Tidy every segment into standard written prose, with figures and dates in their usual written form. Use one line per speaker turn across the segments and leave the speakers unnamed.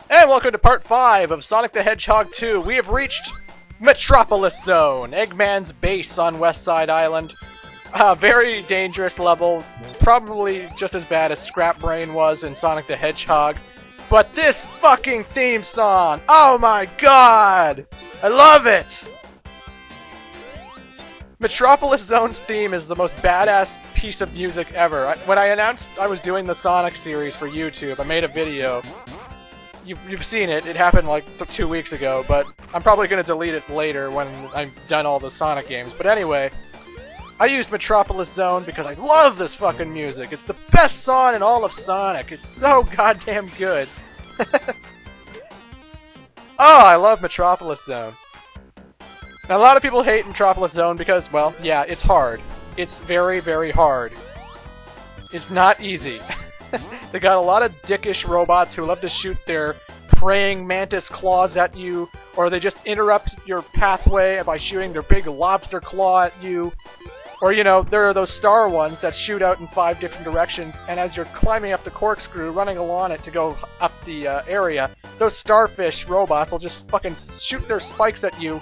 And welcome to part 5 of Sonic the Hedgehog 2. We have reached Metropolis Zone, Eggman's base on West Side Island. Very dangerous level, probably just as bad as Scrap Brain was in Sonic the Hedgehog. But this fucking theme song, oh my god! I love it! Metropolis Zone's theme is the most badass piece of music ever. When I announced I was doing the Sonic series for YouTube, I made a video. You've seen it. It happened like 2 weeks ago, but I'm probably going to delete it later when I've done all the Sonic games. But anyway, I used Metropolis Zone because I love this fucking music. It's the best song in all of Sonic. It's so goddamn good. Oh, I love Metropolis Zone. Now, a lot of people hate Metropolis Zone because, well, yeah, it's hard. It's very, very hard. It's not easy. They got a lot of dickish robots who love to shoot their praying mantis claws at you, or they just interrupt your pathway by shooting their big lobster claw at you. Or, you know, there are those star ones that shoot out in 5 different directions, and as you're climbing up the corkscrew, running along it to go up the area, those starfish robots will just fucking shoot their spikes at you,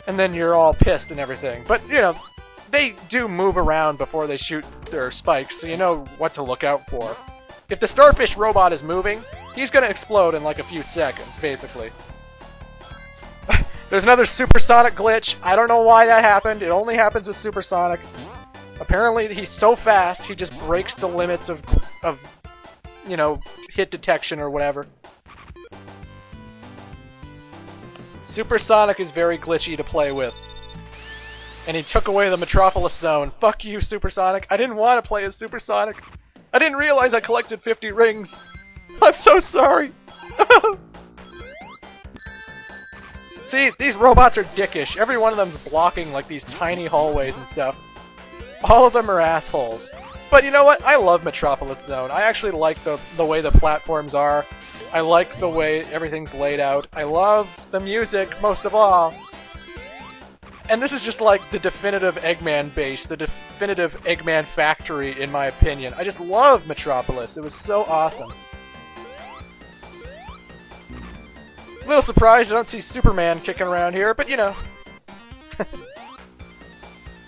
and then you're all pissed and everything. But, you know, they do move around before they shoot their spikes, so you know what to look out for. If the starfish robot is moving, he's gonna explode in like a few seconds, basically. There's another supersonic glitch. I don't know why that happened. It only happens with supersonic. Apparently he's so fast, he just breaks the limits of you know, hit detection or whatever. Supersonic is very glitchy to play with. And he took away the Metropolis Zone. Fuck you, Supersonic. I didn't want to play as Supersonic. I didn't realize I collected 50 rings. I'm so sorry. See, these robots are dickish. Every one of them's blocking like these tiny hallways and stuff. All of them are assholes. But you know what? I love Metropolis Zone. I actually like the way the platforms are. I like the way everything's laid out. I love the music most of all. And this is just like the definitive Eggman base, the definitive Eggman factory, in my opinion. I just love Metropolis. It was so awesome. A little surprised I don't see Superman kicking around here, but you know.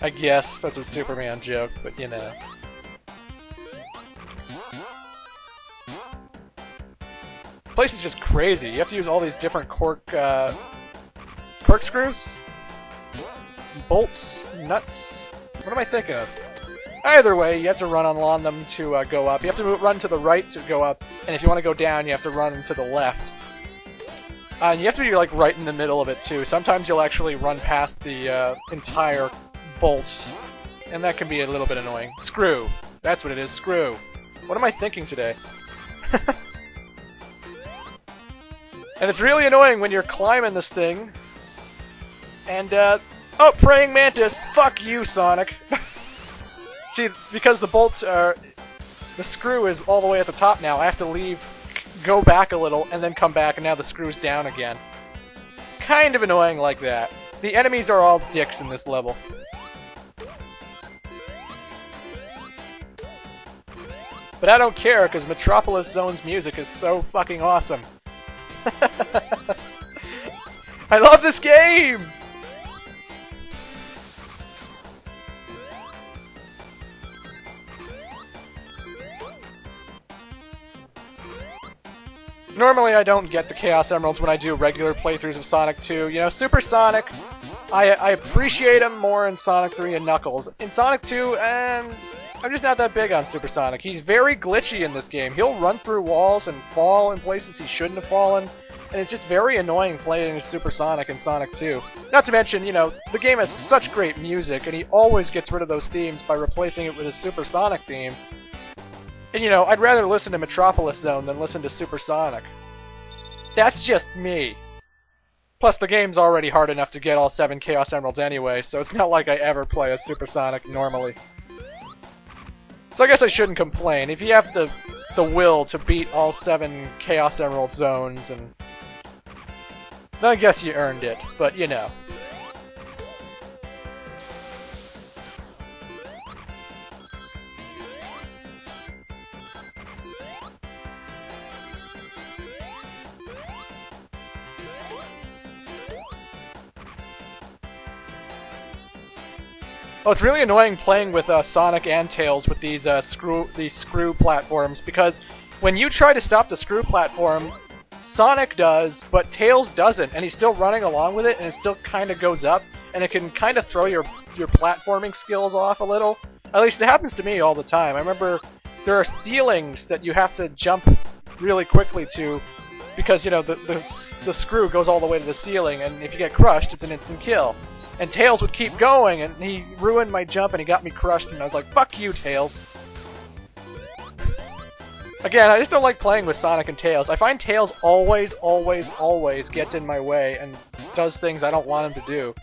I guess that's a Superman joke, but you know. The place is just crazy. You have to use all these different corkscrews? Bolts? Nuts? What am I thinking of? Either way, you have to run along them to go up. You have to run to the right to go up, and if you want to go down, you have to run to the left. And you have to be like right in the middle of it too. Sometimes you'll actually run past the entire bolt, and that can be a little bit annoying. Screw. That's what it is, screw. What am I thinking today? And it's really annoying when you're climbing this thing, and oh, praying mantis! Fuck you, Sonic! See, because the bolts are... The screw is all the way at the top now, I have to leave, go back a little, and then come back, and now the screw's down again. Kind of annoying like that. The enemies are all dicks in this level. But I don't care, because Metropolis Zone's music is so fucking awesome. I love this game! Normally I don't get the Chaos Emeralds when I do regular playthroughs of Sonic 2. You know, Super Sonic, I appreciate him more in Sonic 3 and Knuckles. In Sonic 2, I'm just not that big on Super Sonic. He's very glitchy in this game. He'll run through walls and fall in places he shouldn't have fallen. And it's just very annoying playing as Super Sonic in Sonic 2. Not to mention, you know, the game has such great music, and he always gets rid of those themes by replacing it with a Super Sonic theme. And you know, I'd rather listen to Metropolis Zone than listen to Super Sonic. That's just me. Plus, the game's already hard enough to get all 7 Chaos Emeralds anyway, so it's not like I ever play as Super Sonic normally. So I guess I shouldn't complain. If you have the will to beat all 7 Chaos Emerald zones, and then I guess you earned it, but you know. Oh, it's really annoying playing with Sonic and Tails with these screw platforms, because when you try to stop the screw platform, Sonic does, but Tails doesn't, and he's still running along with it, and it still kind of goes up, and it can kind of throw your platforming skills off a little. At least it happens to me all the time. I remember there are ceilings that you have to jump really quickly to, because, you know, the screw goes all the way to the ceiling, and if you get crushed, it's an instant kill. And Tails would keep going, and he ruined my jump, and he got me crushed, and I was like, fuck you, Tails. Again, I just don't like playing with Sonic and Tails. I find Tails always gets in my way and does things I don't want him to do.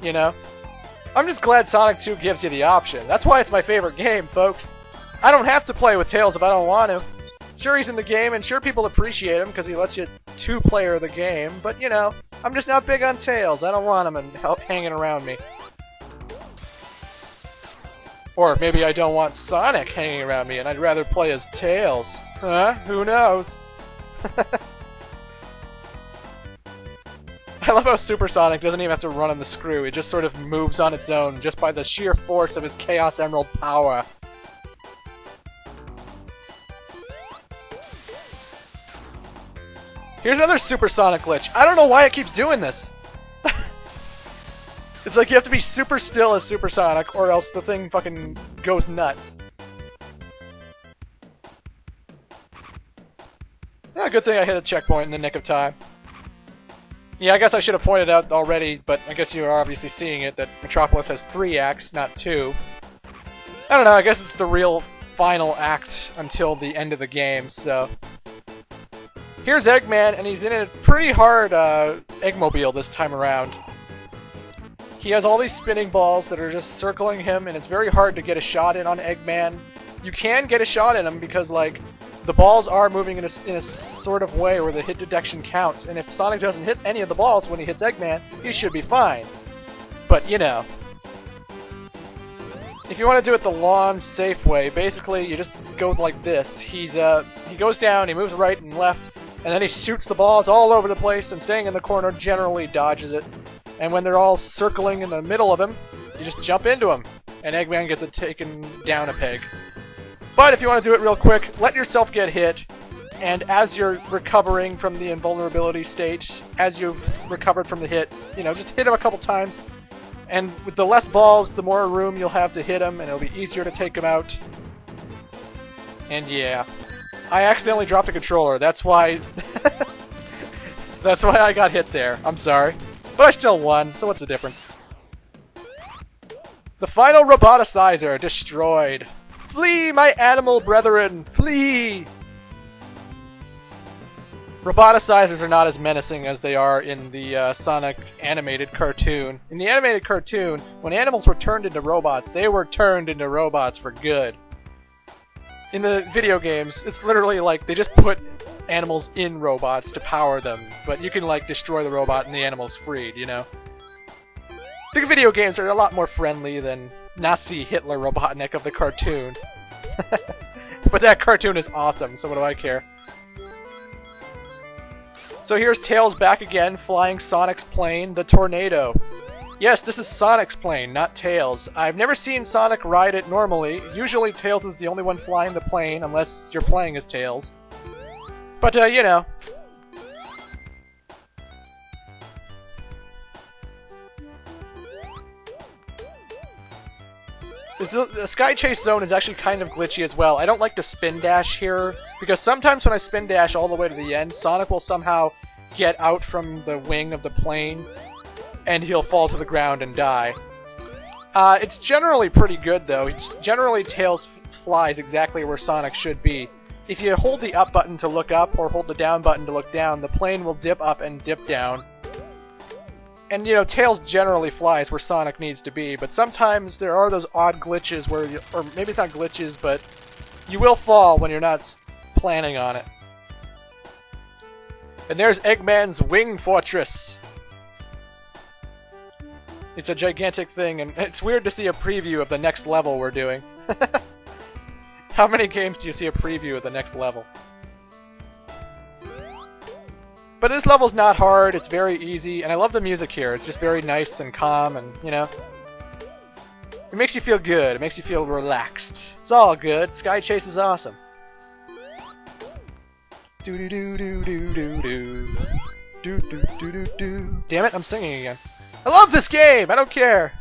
You know? I'm just glad Sonic 2 gives you the option. That's why it's my favorite game, folks. I don't have to play with Tails if I don't want to. Sure, he's in the game, and sure, people appreciate him because he lets you two-player the game, but, you know, I'm just not big on Tails. I don't want him hanging around me. Or maybe I don't want Sonic hanging around me, and I'd rather play as Tails. Huh? Who knows? I love how Super Sonic doesn't even have to run on the screw. It just sort of moves on its own, just by the sheer force of his Chaos Emerald power. Here's another supersonic glitch. I don't know why it keeps doing this. It's like you have to be super still as supersonic, or else the thing fucking goes nuts. Yeah, good thing I hit a checkpoint in the nick of time. Yeah, I guess I should have pointed out already, but I guess you're obviously seeing it, that Metropolis has 3 acts, not 2. I don't know, I guess it's the real final act until the end of the game, so... Here's Eggman, and he's in a pretty hard Eggmobile this time around. He has all these spinning balls that are just circling him, and it's very hard to get a shot in on Eggman. You can get a shot in him because, like, the balls are moving in a sort of way where the hit detection counts, and if Sonic doesn't hit any of the balls when he hits Eggman, he should be fine. But, you know. If you want to do it the lawn safe way, basically you just go like this. He goes down, he moves right and left, and then he shoots the balls all over the place, and staying in the corner generally dodges it. And when they're all circling in the middle of him, you just jump into them, and Eggman gets it taken down a peg. But if you want to do it real quick, let yourself get hit, and as you're recovering from the invulnerability state, as you've recovered from the hit, you know, just hit him a couple times, and with the less balls, the more room you'll have to hit him, and it'll be easier to take him out. And yeah. I accidentally dropped a controller, that's why... that's why I got hit there. I'm sorry. But I still won, so what's the difference? The final roboticizer destroyed. Flee, my animal brethren! Flee! Roboticizers are not as menacing as they are in the Sonic animated cartoon. In the animated cartoon, when animals were turned into robots, they were turned into robots for good. In the video games, it's literally like they just put animals in robots to power them, but you can, like, destroy the robot and the animal's freed, you know? The video games are a lot more friendly than Nazi Hitler Robotnik of the cartoon. But that cartoon is awesome, so what do I care? So here's Tails back again, flying Sonic's plane, the Tornado. Yes, this is Sonic's plane, not Tails. I've never seen Sonic ride it normally. Usually Tails is the only one flying the plane, unless you're playing as Tails. But, you know. The Sky Chase Zone is actually kind of glitchy as well. I don't like the spin dash here, because sometimes when I spin dash all the way to the end, Sonic will somehow get out from the wing of the plane, and he'll fall to the ground and die. It's generally pretty good, though. Generally, Tails flies exactly where Sonic should be. If you hold the up button to look up, or hold the down button to look down, the plane will dip up and dip down. And, you know, Tails generally flies where Sonic needs to be, but sometimes there are those odd glitches where you, or maybe it's not glitches, but you will fall when you're not planning on it. And there's Eggman's Wing Fortress! It's a gigantic thing, and it's weird to see a preview of the next level we're doing. How many games do you see a preview of the next level? But this level's not hard, it's very easy, and I love the music here. It's just very nice and calm, and, you know. It makes you feel good. It makes you feel relaxed. It's all good. Sky Chase is awesome. Do do do do do do do. Do do do do do. Damn it, I'm singing again. I love this game! I don't care!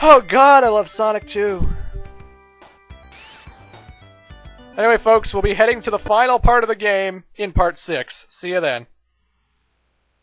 Oh god, I love Sonic 2. Anyway, folks, we'll be heading to the final part of the game in Part 6. See you then.